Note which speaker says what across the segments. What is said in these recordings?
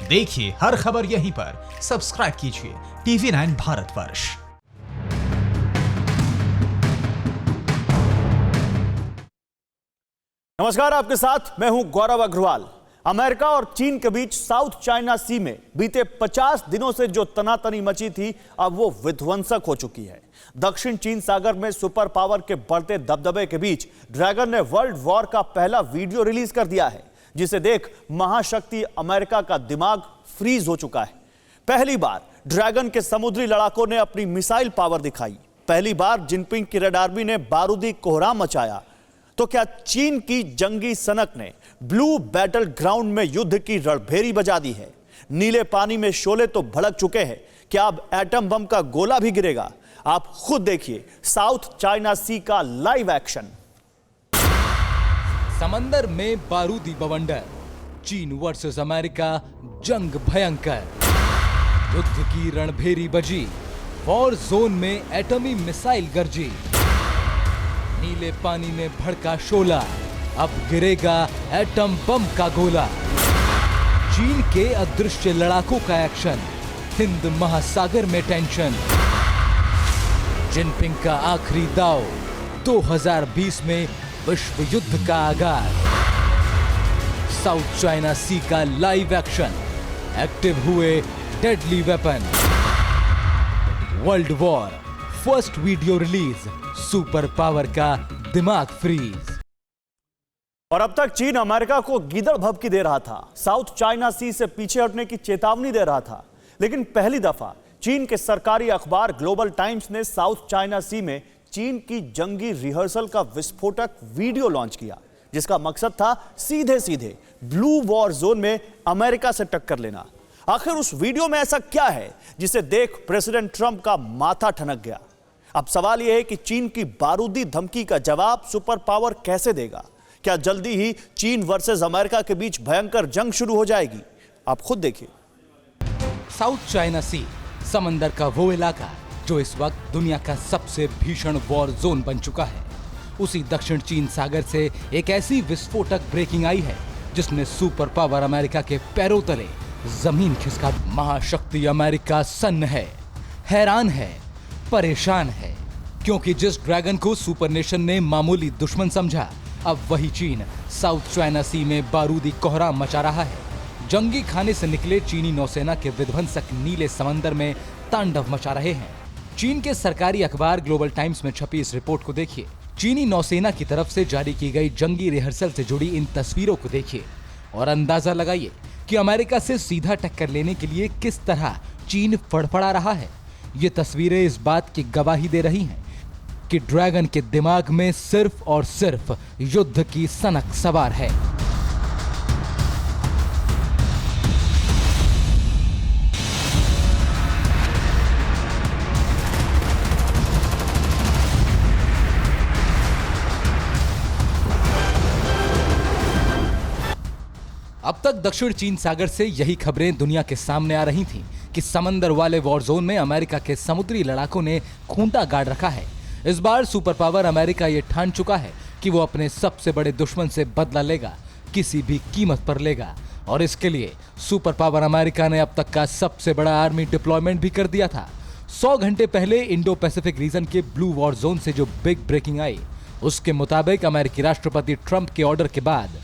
Speaker 1: देखिए हर खबर यहीं पर, सब्सक्राइब कीजिए TV9 भारतवर्ष।
Speaker 2: नमस्कार, आपके साथ मैं हूं गौरव अग्रवाल। अमेरिका और चीन के बीच साउथ चाइना सी में बीते 50 दिनों से जो तनातनी मची थी, अब वो विध्वंसक हो चुकी है। दक्षिण चीन सागर में सुपर पावर के बढ़ते दबदबे के बीच ड्रैगन ने वर्ल्ड वॉर का पहला वीडियो रिलीज कर दिया है, जिसे देख महाशक्ति अमेरिका का दिमाग फ्रीज हो चुका है। पहली बार ड्रैगन के समुद्री लड़ाकों ने अपनी मिसाइल पावर दिखाई। पहली बार जिनपिंग की रेड आर्मी ने बारूदी कोहराम मचाया। तो क्या चीन की जंगी सनक ने ब्लू बैटल ग्राउंड में युद्ध की रणभेरी बजा दी है? नीले पानी में शोले तो भड़क चुके हैं, क्या अब एटम बम का गोला भी गिरेगा? आप खुद देखिए साउथ चाइना सी का लाइव एक्शन।
Speaker 3: समंदर में बारूदी बवंडर, चीन वर्सेस अमेरिका, जंग भयंकर, युद्ध की रणभेरी बजी, वॉर जोन में एटमी मिसाइल गरजी, नीले पानी में भड़का शोला, अब गिरेगा एटम बम का गोला। चीन के अदृश्य लड़ाकों का एक्शन, हिंद महासागर में टेंशन, जिनपिंग का आखिरी दाव, 2020 में विश्व युद्ध का आगाज। साउथ चाइना सी का लाइव एक्शन, एक्टिव हुए deadly weapon. World war first video release, super power का दिमाग फ्रीज।
Speaker 2: और अब तक चीन अमेरिका को गीदड़ भभकी दे रहा था, साउथ चाइना सी से पीछे हटने की चेतावनी दे रहा था। लेकिन पहली दफा चीन के सरकारी अखबार ग्लोबल टाइम्स ने साउथ चाइना सी में चीन की जंगी रिहर्सल का विस्फोटक वीडियो लॉन्च किया, जिसका मकसद था सीधे सीधे ब्लू वॉर जोन में अमेरिका से टक्कर लेना। आखिर उस वीडियो में ऐसा क्या है जिसे देख प्रेसिडेंट ट्रंप का माथा ठनक गया? अब सवाल यह है कि चीन की बारूदी धमकी का जवाब सुपर पावर कैसे देगा? क्या जल्दी ही चीन वर्सेस अमेरिका के बीच भयंकर जंग शुरू हो जाएगी? आप खुद देखिए।
Speaker 3: साउथ चाइना सी, समंदर का वो इलाका जो इस वक्त दुनिया का सबसे भीषण वॉर जोन बन चुका है। उसी दक्षिण चीन सागर से एक ऐसी विस्फोटक ब्रेकिंग आई है जिसने सुपर पावर अमेरिका के पैरों तले जमीन खिसका। महाशक्ति अमेरिका सन्न है, हैरान है, परेशान है, क्योंकि जिस ड्रैगन को सुपर नेशन ने मामूली दुश्मन समझा, अब वही चीन साउथ चाइना सी में बारूदी कोहराम मचा रहा है। जंगी खाने से निकले चीनी नौसेना के विध्वंसक नीले समंदर में तांडव मचा रहे हैं। चीन के सरकारी अखबार ग्लोबल टाइम्स में छपी इस रिपोर्ट को देखिए। चीनी नौसेना की तरफ से जारी की गई जंगी रिहर्सल से जुड़ी इन तस्वीरों को देखिए और अंदाजा लगाइए कि अमेरिका से सीधा टक्कर लेने के लिए किस तरह चीन फड़फड़ा रहा है। ये तस्वीरें इस बात की गवाही दे रही हैं कि ड्रैगन के दिमाग में सिर्फ और सिर्फ युद्ध की सनक सवार है। अब तक दक्षिण चीन सागर से यही खबरें दुनिया के सामने आ रही थीं कि समंदर वाले वॉर जोन में अमेरिका के समुद्री लड़ाकों ने खूंटा गाड़ रखा है। इस बार सुपर पावर अमेरिका ये ठान चुका है कि वो अपने सबसे बड़े दुश्मन से बदला लेगा, किसी भी कीमत पर लेगा। और इसके लिए सुपर पावर अमेरिका ने अब तक का सबसे बड़ा आर्मी डिप्लॉयमेंट भी कर दिया था। 100 घंटे पहले इंडो पैसिफिक रीजन के ब्लू वॉर जोन से जो बिग ब्रेकिंग आई, उसके मुताबिक अमेरिकी राष्ट्रपति ट्रंप के ऑर्डर के बाद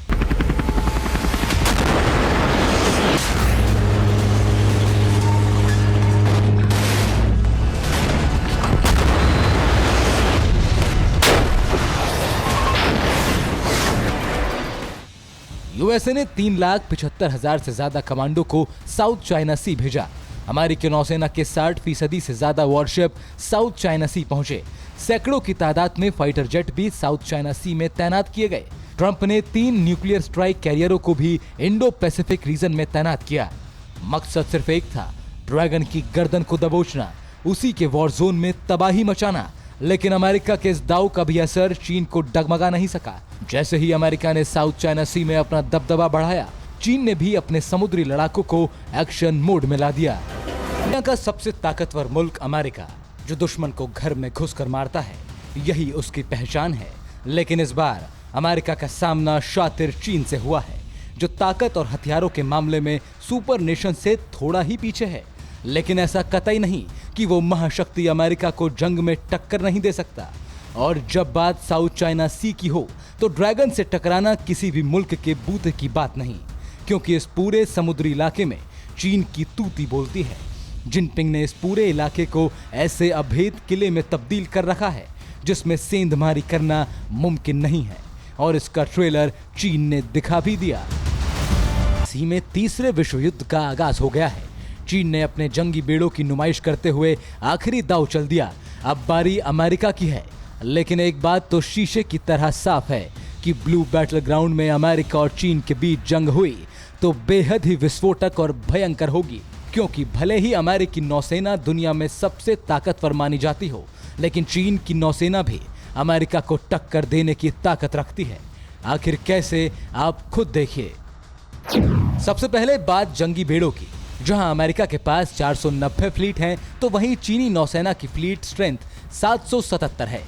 Speaker 3: यूएसए ने 3,75,000 से ज्यादा कमांडो को साउथ चाइना सी भेजा। अमेरिकी नौसेना के 60% से ज्यादा वॉरशिप साउथ चाइना सी पहुंचे। सैकड़ों की तादाद में फाइटर जेट भी साउथ चाइना सी में तैनात किए गए। ट्रंप ने 3 न्यूक्लियर स्ट्राइक कैरियरों को भी इंडो पैसिफिक रीजन में तैनात किया। मकसद सिर्फ एक था, ड्रैगन की गर्दन को दबोचना, उसी के वॉर जोन में तबाही मचाना। लेकिन अमेरिका के इस दाव का भी असर चीन को डगमगा नहीं सका। जैसे ही अमेरिका ने साउथ चाइना सी में अपना दबदबा बढ़ाया, चीन ने भी अपने समुद्री लड़ाकों को एक्शन मोड में ला दिया। दुनिया का सबसे ताकतवर मुल्क अमेरिका, जो दुश्मन को घर में घुसकर मारता है, यही उसकी पहचान है। लेकिन इस बार अमेरिका का सामना शातिर चीन से हुआ है, जो ताकत और हथियारों के मामले में सुपर नेशन से थोड़ा ही पीछे है, लेकिन ऐसा कतई नहीं कि वो महाशक्ति अमेरिका को जंग में टक्कर नहीं दे सकता। और जब बात साउथ चाइना सी की हो तो ड्रैगन से टकराना किसी भी मुल्क के बूते की बात नहीं, क्योंकि इस पूरे समुद्री इलाके में चीन की तूती बोलती है। जिनपिंग ने इस पूरे इलाके को ऐसे अभेद किले में तब्दील कर रखा है जिसमें सेंधमारी करना मुमकिन नहीं है, और इसका ट्रेलर चीन ने दिखा भी दिया। सी में तीसरे विश्व युद्ध का आगाज हो गया है। चीन ने अपने जंगी बेड़ों की नुमाइश करते हुए आखिरी दांव चल दिया। अब बारी अमेरिका की है, लेकिन एक बात तो शीशे की तरह साफ है कि ब्लू बैटल ग्राउंड में अमेरिका और चीन के बीच जंग हुई तो बेहद ही विस्फोटक और भयंकर होगी, क्योंकि भले ही अमेरिकी नौसेना दुनिया में सबसे ताकतवर मानी जाती हो, लेकिन चीन की नौसेना भी अमेरिका को टक्कर देने की ताकत रखती है। आखिर कैसे, आप खुद देखिए। सबसे पहले बात जंगी बेड़ों की। जहां अमेरिका के पास 490 फ्लीट हैं, तो वहीं चीनी नौसेना की फ्लीट स्ट्रेंथ 777 है।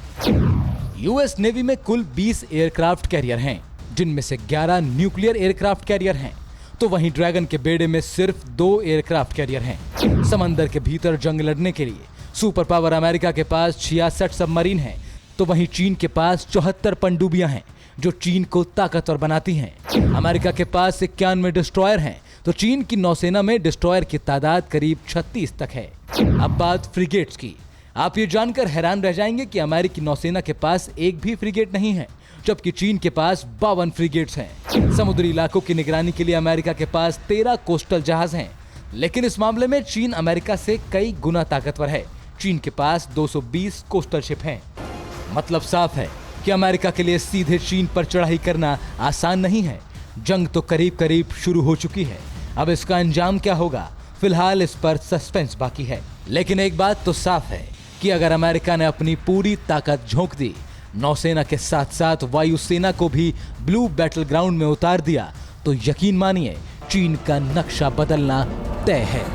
Speaker 3: यूएस नेवी में कुल 20 एयरक्राफ्ट कैरियर हैं, जिनमें से 11 न्यूक्लियर एयरक्राफ्ट कैरियर हैं, तो वहीं ड्रैगन के बेड़े में सिर्फ 2 एयरक्राफ्ट कैरियर हैं। समंदर के भीतर जंग लड़ने के लिए सुपर पावर अमेरिका के पास 66 सबमरीन हैं, तो वहीं चीन के पास 74 पनडुब्बियां हैं जो चीन को ताकतवर बनाती हैं। अमेरिका के पास 91 डिस्ट्रॉयर हैं, तो चीन की नौसेना में डिस्ट्रॉयर की तादाद करीब 36 तक है। अब बात फ्रिगेट्स की। आप ये जानकर हैरान रह जाएंगे कि अमेरिकी नौसेना के पास एक भी फ्रिगेट नहीं है, जबकि चीन के पास 52 फ्रिगेट्स हैं। समुद्री इलाकों की निगरानी के लिए अमेरिका के पास 13 कोस्टल जहाज हैं, लेकिन इस मामले में चीन अमेरिका से कई गुना ताकतवर है। चीन के पास 220 कोस्टल शिप हैं। मतलब साफ है कि अमेरिका के लिए सीधे चीन पर चढ़ाई करना आसान नहीं है। जंग तो करीब करीब शुरू हो चुकी है। अब इसका अंजाम क्या होगा, फिलहाल इस पर सस्पेंस बाकी है। लेकिन एक बात तो साफ है कि अगर अमेरिका ने अपनी पूरी ताकत झोंक दी, नौसेना के साथ साथ वायुसेना को भी ब्लू बैटल ग्राउंड में उतार दिया, तो यकीन मानिए चीन का नक्शा बदलना तय है।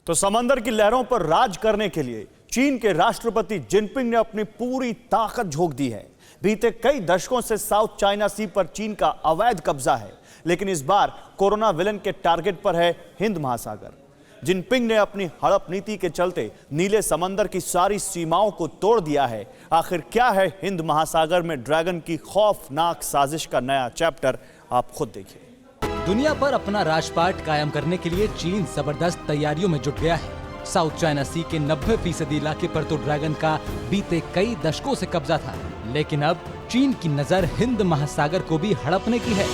Speaker 2: तो समंदर की लहरों पर राज करने के लिए चीन के राष्ट्रपति जिनपिंग ने अपनी पूरी ताकत झोंक दी है। बीते कई दशकों से साउथ चाइना सी पर चीन का अवैध कब्जा है, लेकिन इस बार कोरोना विलन के टारगेट पर है हिंद महासागर। जिनपिंग ने अपनी हड़प नीति के चलते नीले समंदर की सारी सीमाओं को तोड़ दिया है। आखिर क्या है हिंद महासागर में ड्रैगन की खौफनाक साजिश का नया चैप्टर, आप खुद देखिए।
Speaker 3: दुनिया पर अपना राजपाट कायम करने के लिए चीन जबरदस्त तैयारियों में जुट गया है। साउथ चाइना सी के 90% इलाके पर तो ड्रैगन का बीते कई दशकों से कब्जा था, लेकिन अब चीन की नजर हिंद महासागर को भी हड़पने की है।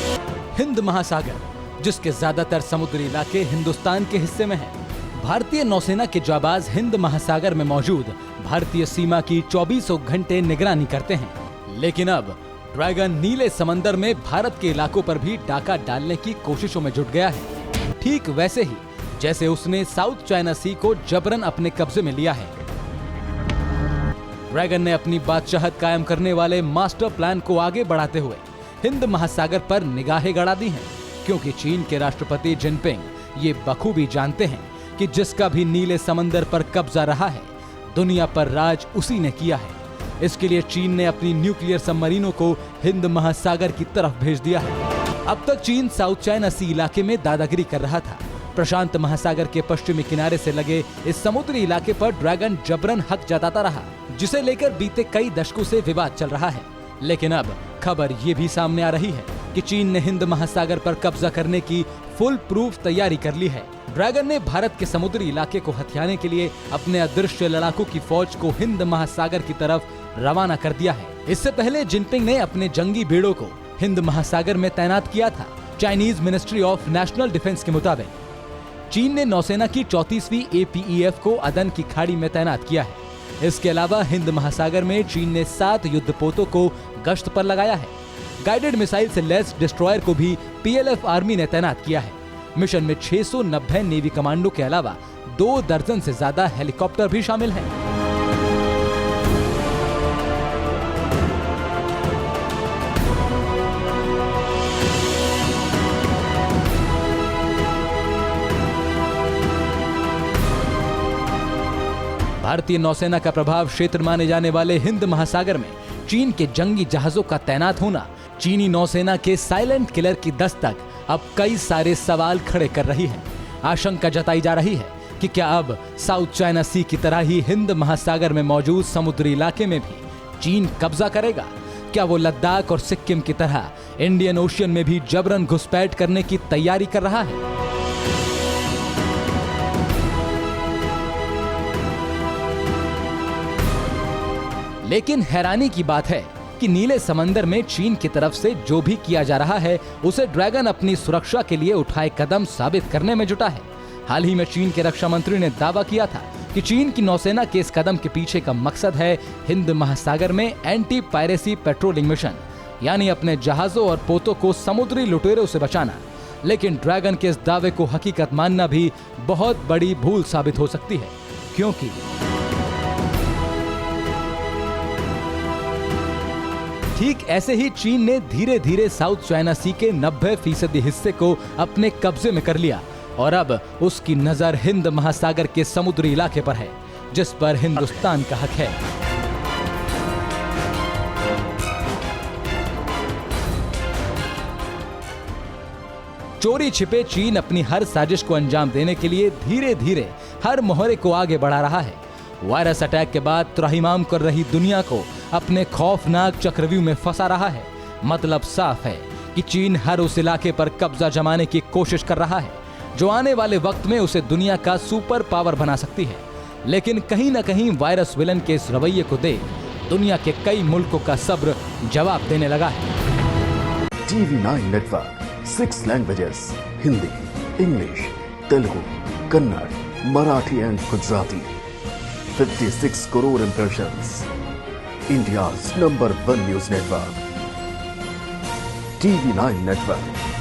Speaker 3: हिंद महासागर, जिसके ज्यादातर समुद्री इलाके हिंदुस्तान के हिस्से में हैं। भारतीय नौसेना के जाबाज हिंद महासागर में मौजूद भारतीय सीमा की 24 घंटे निगरानी करते हैं। लेकिन अब ड्रैगन नीले समंदर में भारत के इलाकों पर भी डाका डालने की कोशिशों में जुट गया है, ठीक वैसे ही जैसे उसने साउथ चाइना सी को जबरन अपने कब्जे में लिया है। ड्रैगन ने अपनी बादशाहत कायम करने वाले मास्टर प्लान को आगे बढ़ाते हुए हिंद महासागर पर निगाहें गड़ा दी हैं, क्योंकि चीन के राष्ट्रपति जिनपिंग ये बखूबी जानते हैं कि जिसका भी नीले समंदर पर कब्जा रहा है, दुनिया पर राज उसी ने किया है। इसके लिए चीन ने अपनी न्यूक्लियर सबमरीनों को हिंद महासागर की तरफ भेज दिया है। अब तक चीन साउथ चाइना सी इलाके में दादागिरी कर रहा था। प्रशांत महासागर के पश्चिमी किनारे से लगे इस समुद्री इलाके पर ड्रैगन जबरन हक जताता रहा, जिसे लेकर बीते कई दशकों से विवाद चल रहा है। लेकिन अब खबर ये भी सामने आ रही है कि चीन ने हिंद महासागर पर कब्जा करने की फुल प्रूफ तैयारी कर ली है। ड्रैगन ने भारत के समुद्री इलाके को हथियाने के लिए अपने अदृश्य लड़ाकों की फौज को हिंद महासागर की तरफ रवाना कर दिया है। इससे पहले जिनपिंग ने अपने जंगी बेड़ों को हिंद महासागर में तैनात किया था। Chinese ministry of national defence के मुताबिक चीन ने नौसेना की 34वीं APEF को अदन की खाड़ी में तैनात किया है। इसके अलावा हिंद महासागर में चीन ने 7 युद्धपोतों को गश्त पर लगाया है। गाइडेड मिसाइल से लैस डिस्ट्रॉयर को भी PLF आर्मी ने तैनात किया है। मिशन में 690 नेवी कमांडो के अलावा 2 दर्जन से ज्यादा हेलीकॉप्टर भी शामिल हैं। भारतीय नौसेना का प्रभाव क्षेत्र माने जाने वाले हिंद महासागर में चीन के जंगी जहाजों का तैनात होना चीनी नौसेना के साइलेंट किलर की दस्तक अब कई सारे सवाल खड़े कर रही है। आशंका जताई जा रही है कि क्या अब साउथ चाइना सी की तरह ही हिंद महासागर में मौजूद समुद्री इलाके में भी चीन कब्जा करेगा? क्या वो लद्दाख और सिक्किम की तरह इंडियन ओशियन में भी जबरन घुसपैठ करने की तैयारी कर रहा है? लेकिन हैरानी की बात है कि नीले समंदर में चीन की तरफ से जो भी किया जा रहा है उसे ड्रैगन अपनी सुरक्षा के लिए उठाए कदम साबित करने में जुटा है। हाल ही में चीन के रक्षा मंत्री ने दावा किया था कि चीन की नौसेना के इस कदम के पीछे का मकसद है हिंद महासागर में एंटी पायरेसी पेट्रोलिंग मिशन, यानी अपने जहाजों और पोतों को समुद्री लुटेरों से बचाना। लेकिन ड्रैगन के इस दावे को हकीकत मानना भी बहुत बड़ी भूल साबित हो सकती है, क्योंकि ठीक ऐसे ही चीन ने धीरे धीरे साउथ चाइना सी के 90% हिस्से को अपने कब्जे में कर लिया और अब उसकी नजर हिंद महासागर के समुद्री इलाके पर है, जिस पर हिंदुस्तान का हक है। चोरी छिपे चीन अपनी हर साजिश को अंजाम देने के लिए धीरे धीरे हर मोहरे को आगे बढ़ा रहा है। वायरस अटैक के बाद त्राहिमाम कर रही दुनिया को अपने खौफनाक चक्रव्यूह में फंसा रहा है। मतलब साफ है कि चीन हर उस इलाके पर कब्जा जमाने की कोशिश कर रहा है जो आने वाले वक्त में उसे दुनिया का सुपर पावर बना सकती है। लेकिन कहीं ना कहीं वायरस विलन के इस रवैये को देख दुनिया के कई मुल्कों का सब्र जवाब देने लगा है।
Speaker 4: TV9 network 6 languages Hindi, English, Telugu, Kannada, Marathi and Gujarati. 56 crore impressions. India's #1 news network. TV9 network.